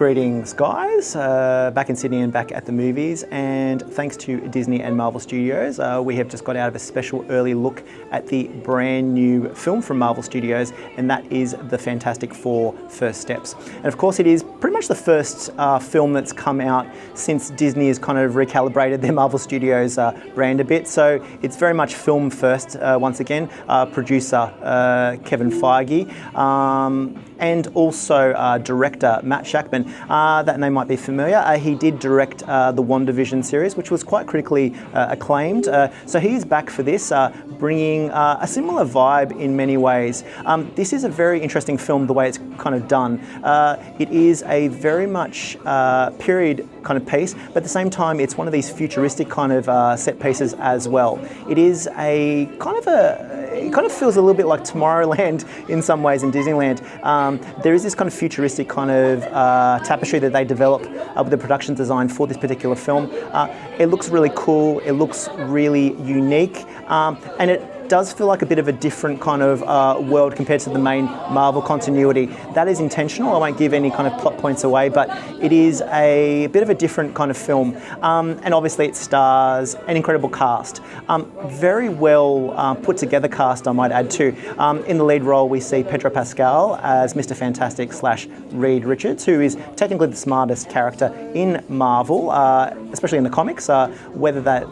Greetings guys, back in Sydney and back at the movies, and thanks to Disney and Marvel Studios, we have just got out of a special early look at the brand new film from Marvel Studios, and that is The Fantastic Four: First Steps. And of course it is pretty much the first film that's come out since Disney has kind of recalibrated their Marvel Studios brand a bit, so it's very much film first once again. Producer Kevin Feige, and also director Matt Shakman. That name might be familiar. He did direct the WandaVision series, which was quite critically acclaimed. So he is back for this, bringing a similar vibe in many ways. This is a very interesting film, the way it's kind of done. It is a very much period kind of piece, but at the same time, it's one of these futuristic kind of set pieces as well. It is a kind of it kind of feels a little bit like Tomorrowland in some ways in Disneyland. There is this kind of futuristic kind of tapestry that they develop with the production design for this particular film. It looks really cool, it looks really unique, and it does feel like a bit of a different kind of world compared to the main Marvel continuity. That is intentional. I won't give any kind of plot points away, but it is a bit of a different kind of film. And obviously it stars an incredible cast. Very well put together cast, I might add too. In the lead role we see Pedro Pascal as Mr. Fantastic / Reid Richards, who is technically the smartest character in Marvel, especially in the comics. Whether that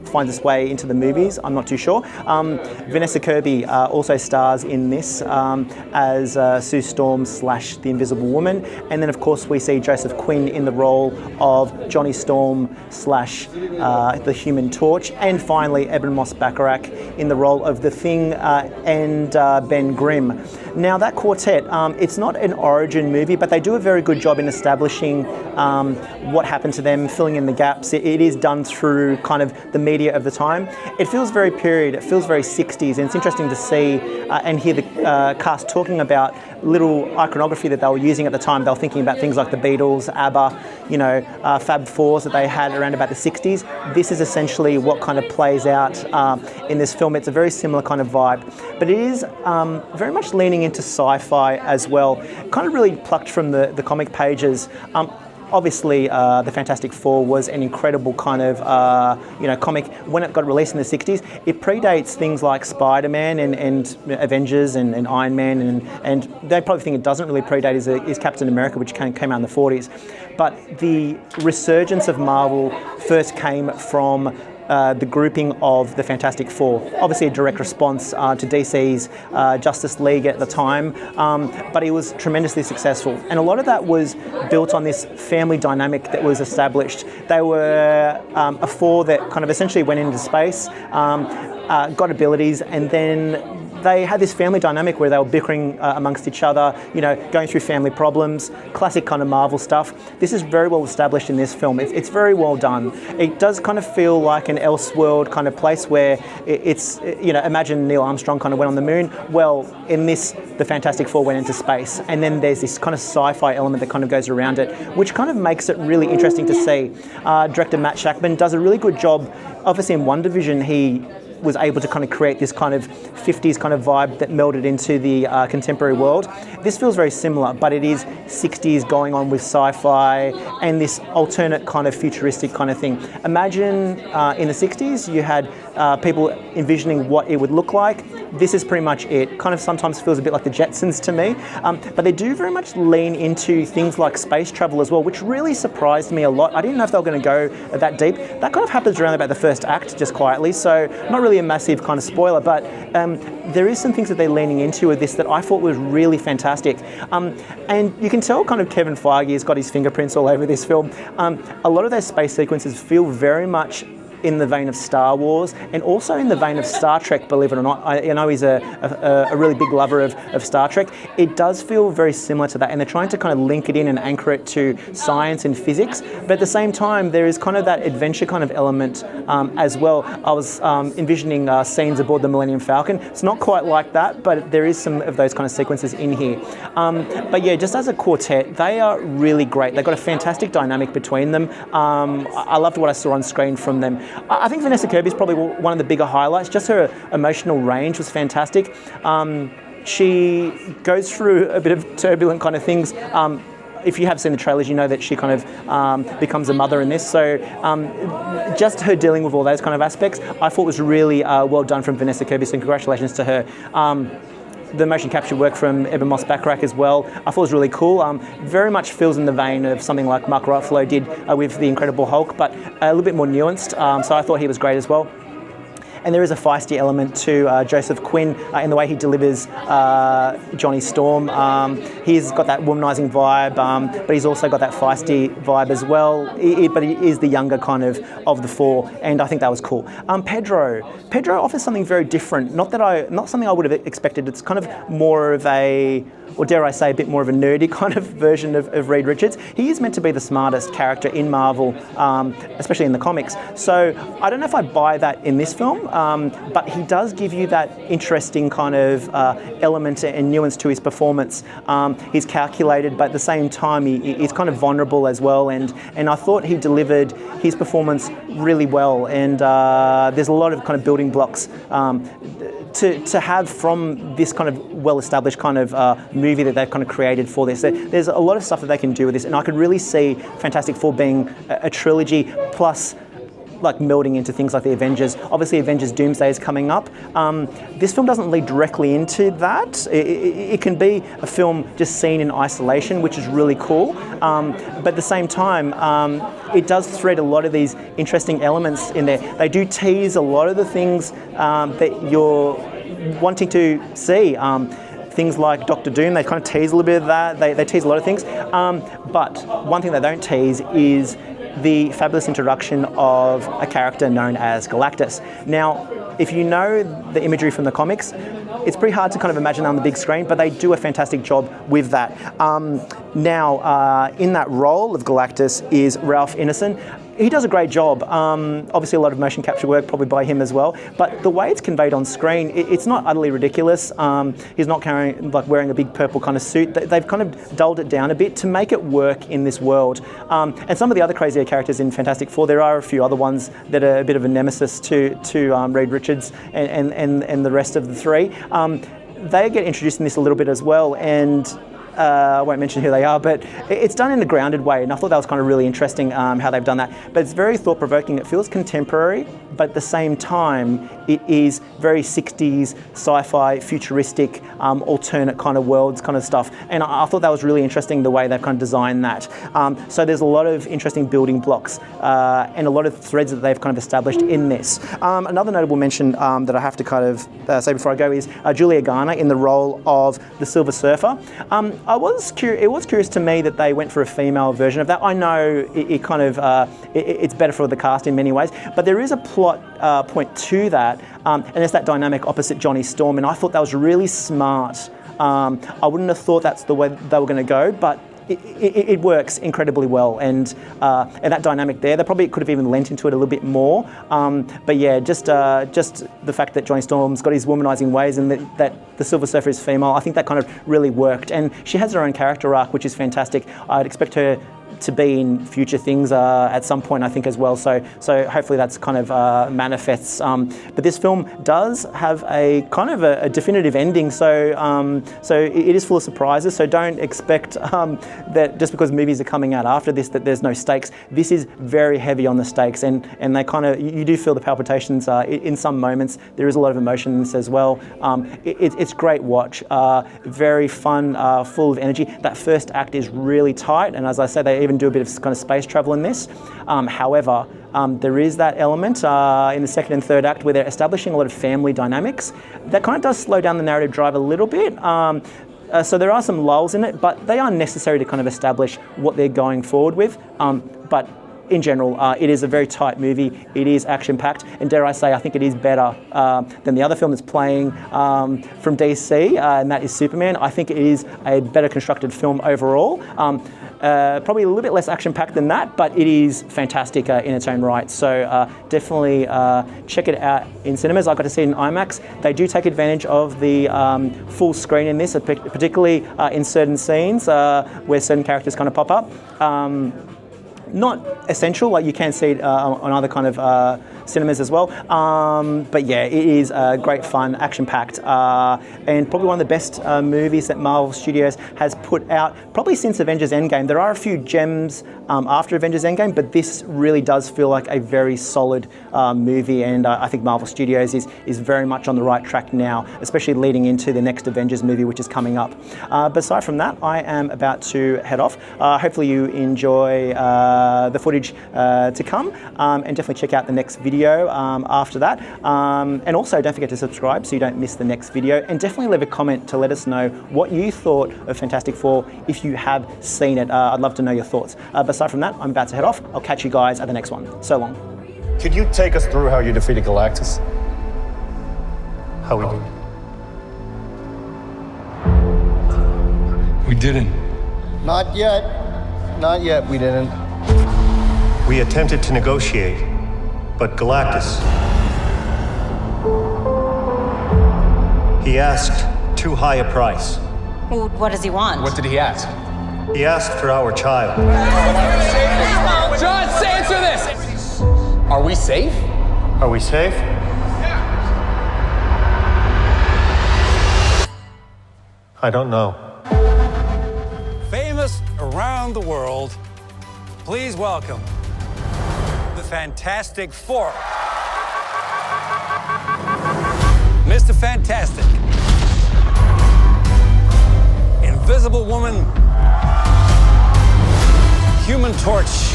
finds its way into the movies, I'm not too sure. Vanessa Kirby also stars in this as Sue Storm / the Invisible Woman, and then of course we see Joseph Quinn in the role of Johnny Storm / the Human Torch, and finally Ebon Bachrach in the role of the Thing and Ben Grimm. Now that quartet, it's not an origin movie, but they do a very good job in establishing what happened to them, filling in the gaps. It is done through kind of the media of the time. It feels very period, it feels very 60s, and it's interesting to see and hear the cast talking about little iconography that they were using at the time. They were thinking about things like the Beatles, ABBA, you know, Fab Fours that they had around about the 60s. This is essentially what kind of plays out in this film. It's a very similar kind of vibe, but it is very much leaning into sci-fi as well, kind of really plucked from the comic pages. Obviously, The Fantastic Four was an incredible kind of, comic when it got released in the 60s. It predates things like Spider-Man and Avengers and Iron Man, and they probably think it doesn't really predate is Captain America, which came out in the 40s. But the resurgence of Marvel first came from the grouping of the Fantastic Four. Obviously a direct response to DC's Justice League at the time, but it was tremendously successful. And a lot of that was built on this family dynamic that was established. They were a four that kind of essentially went into space, got abilities, and then they had this family dynamic where they were bickering amongst each other, you know, going through family problems, classic kind of Marvel stuff. This is very well established in this film. It's very well done. It does kind of feel like an Elseworld kind of place where it's, you know, imagine Neil Armstrong kind of went on the moon. Well, in this, the Fantastic Four went into space, and then there's this kind of sci-fi element that kind of goes around it, which kind of makes it really interesting to see. Director Matt Shakman does a really good job. Obviously in WandaVision, he was able to kind of create this kind of 50s kind of vibe that melded into the contemporary world. This feels very similar, but it is 60s going on with sci-fi and this alternate kind of futuristic kind of thing. Imagine in the 60s you had people envisioning what it would look like. This is pretty much it. Kind of sometimes feels a bit like the Jetsons to me, but they do very much lean into things like space travel as well, which really surprised me a lot. I didn't know if they were going to go that deep. That kind of happens around about the first act, just quietly, so not really a massive kind of spoiler, but there is some things that they're leaning into with this that I thought was really fantastic. And you can tell kind of Kevin Feige has got his fingerprints all over this film. A lot of those space sequences feel very much in the vein of Star Wars, and also in the vein of Star Trek, believe it or not. I know he's a really big lover of Star Trek. It does feel very similar to that, and they're trying to kind of link it in and anchor it to science and physics, but at the same time there is kind of that adventure kind of element as well. I was envisioning scenes aboard the Millennium Falcon. It's not quite like that, but there is some of those kind of sequences in here. But yeah, just as a quartet, they are really great. They've got a fantastic dynamic between them. I loved what I saw on screen from them. I think Vanessa Kirby is probably one of the bigger highlights. Just her emotional range was fantastic. She goes through a bit of turbulent kind of things if you have seen the trailers, you know that she kind of becomes a mother in this. So just her dealing with all those kind of aspects, I thought was really well done from Vanessa Kirby. So congratulations to her. The motion capture work from Ebon Bachrach as well, I thought was really cool. Very much feels in the vein of something like Mark Ruffalo did with The Incredible Hulk, but a little bit more nuanced. So I thought he was great as well. And there is a feisty element to Joseph Quinn in the way he delivers Johnny Storm. He's got that womanizing vibe, but he's also got that feisty vibe as well. But he is the younger kind of the four, and I think that was cool. Pedro offers something very different. Not something I would have expected. It's kind of more of a, or dare I say, a bit more of a nerdy kind of version of Reid Richards. He is meant to be the smartest character in Marvel, especially in the comics. So I don't know if I buy that in this film, but he does give you that interesting kind of element and nuance to his performance. He's calculated, but at the same time, he's kind of vulnerable as well. And I thought he delivered his performance really well. And there's a lot of kind of building blocks to have from this kind of well-established kind of movie that they've kind of created for this. There's a lot of stuff that they can do with this, and I could really see Fantastic Four being a trilogy plus like melding into things like the Avengers. Obviously, Avengers Doomsday is coming up. This film doesn't lead directly into that. It can be a film just seen in isolation, which is really cool. But at the same time, it does thread a lot of these interesting elements in there. They do tease a lot of the things that you're wanting to see. Things like Doctor Doom, they kind of tease a little bit of that. They tease a lot of things. But one thing they don't tease is the fabulous introduction of a character known as Galactus. Now, if you know the imagery from the comics, it's pretty hard to kind of imagine that on the big screen, but they do a fantastic job with that. Now, in that role of Galactus is Ralph Ineson. He does a great job. Obviously, a lot of motion capture work probably by him as well. But the way it's conveyed on screen, it's not utterly ridiculous. He's not wearing a big purple kind of suit. They've kind of dulled it down a bit to make it work in this world. And some of the other crazier characters in Fantastic Four, there are a few other ones that are a bit of a nemesis to Reid Richards and the rest of the three. They get introduced in this a little bit as well, and I won't mention who they are, but it's done in a grounded way, and I thought that was kind of really interesting how they've done that. But it's very thought-provoking. It feels contemporary, but at the same time, it is very 60s, sci-fi, futuristic, alternate kind of worlds kind of stuff. And I thought that was really interesting, the way they've kind of designed that. So there's a lot of interesting building blocks and a lot of threads that they've kind of established in this. Another notable mention that I have to kind of say before I go is Julia Garner in the role of the Silver Surfer. It was curious to me that they went for a female version of that. I know it's better for the cast in many ways, but there is a plot point to that, and it's that dynamic opposite Johnny Storm, and I thought that was really smart. I wouldn't have thought that's the way they were going to go, but it works incredibly well, and that dynamic there, they probably could have even lent into it a little bit more. But yeah, just the fact that Johnny Storm's got his womanizing ways and that the Silver Surfer is female, I think that kind of really worked. And she has her own character arc, which is fantastic. I'd expect her to be in future things at some point, I think, as well. So hopefully that's kind of manifests. But this film does have a kind of a definitive ending. So it is full of surprises. So don't expect that just because movies are coming out after this that there's no stakes. This is very heavy on the stakes, and they kind of, you do feel the palpitations in some moments. There is a lot of emotion in this as well. It's great watch. Very fun, full of energy. That first act is really tight, and as I said, they even do a bit of kind of space travel in this. However, there is that element in the second and third act where they're establishing a lot of family dynamics. That kind of does slow down the narrative drive a little bit. So there are some lulls in it, but they are necessary to kind of establish what they're going forward with. But in general, it is a very tight movie. It is action-packed, and dare I say, I think it is better than the other film that's playing from DC, and that is Superman. I think it is a better constructed film overall. Probably a little bit less action-packed than that, but it is fantastic in its own right. So definitely check it out in cinemas. I got to see it in IMAX. They do take advantage of the full screen in this, particularly in certain scenes where certain characters kind of pop up. Not essential, like you can see it on other kind of cinemas as well. But yeah, it is great fun, action-packed, and probably one of the best movies that Marvel Studios has put out, probably since Avengers Endgame. There are a few gems after Avengers Endgame, but this really does feel like a very solid movie, and I think Marvel Studios is very much on the right track now, especially leading into the next Avengers movie, which is coming up. But aside from that, I am about to head off. Hopefully you enjoy the footage to come, and definitely check out the next video after that. And also don't forget to subscribe so you don't miss the next video, and definitely leave a comment to let us know what you thought of Fantastic Four if you have seen it. I'd love to know your thoughts. But aside from that, I'm about to head off. I'll catch you guys at the next one. So long. Could you take us through how you defeated Galactus? How we did? We didn't. Not yet. Not yet, we didn't. We attempted to negotiate, but Galactus... he asked too high a price. Well, what does he want? What did he ask? He asked for our child. John, answer this! Are we safe? Are we safe? I don't know. Famous around the world, please welcome the Fantastic Four. Mr. Fantastic, Invisible Woman, Human Torch,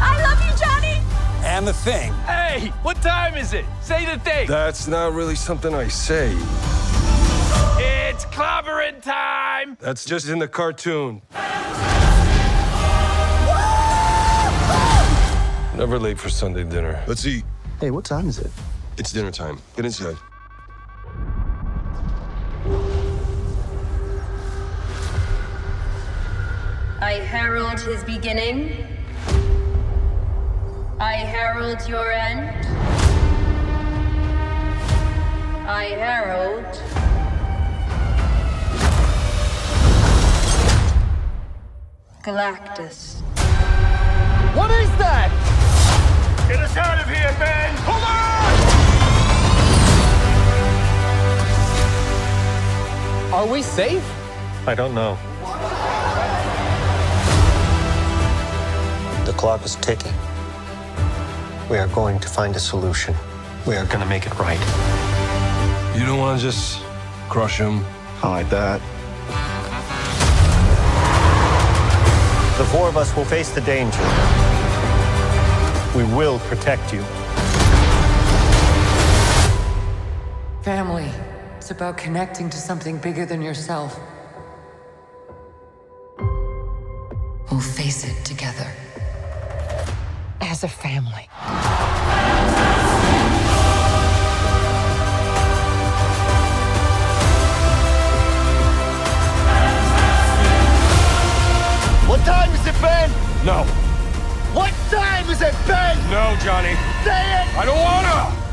I love you, Johnny! and the Thing. Hey, what time is it? Say the thing. That's not really something I say. It's clobbering time. That's just in the cartoon. Never late for Sunday dinner. Let's eat. Hey, what time is it? It's dinner time. Get inside. I herald his beginning. I herald your end. I herald Galactus. What is that? Get us out of here, Ben! Hold on! Are we safe? I don't know. The clock is ticking. We are going to find a solution. We are going to make it right. You don't want to just crush him? Hide that. The four of us will face the danger. We will protect you. Family. It's about connecting to something bigger than yourself. We'll face it together. As a family. What time is it, Ben? No. What time is it, Ben? No, Johnny. Say it! I don't wanna!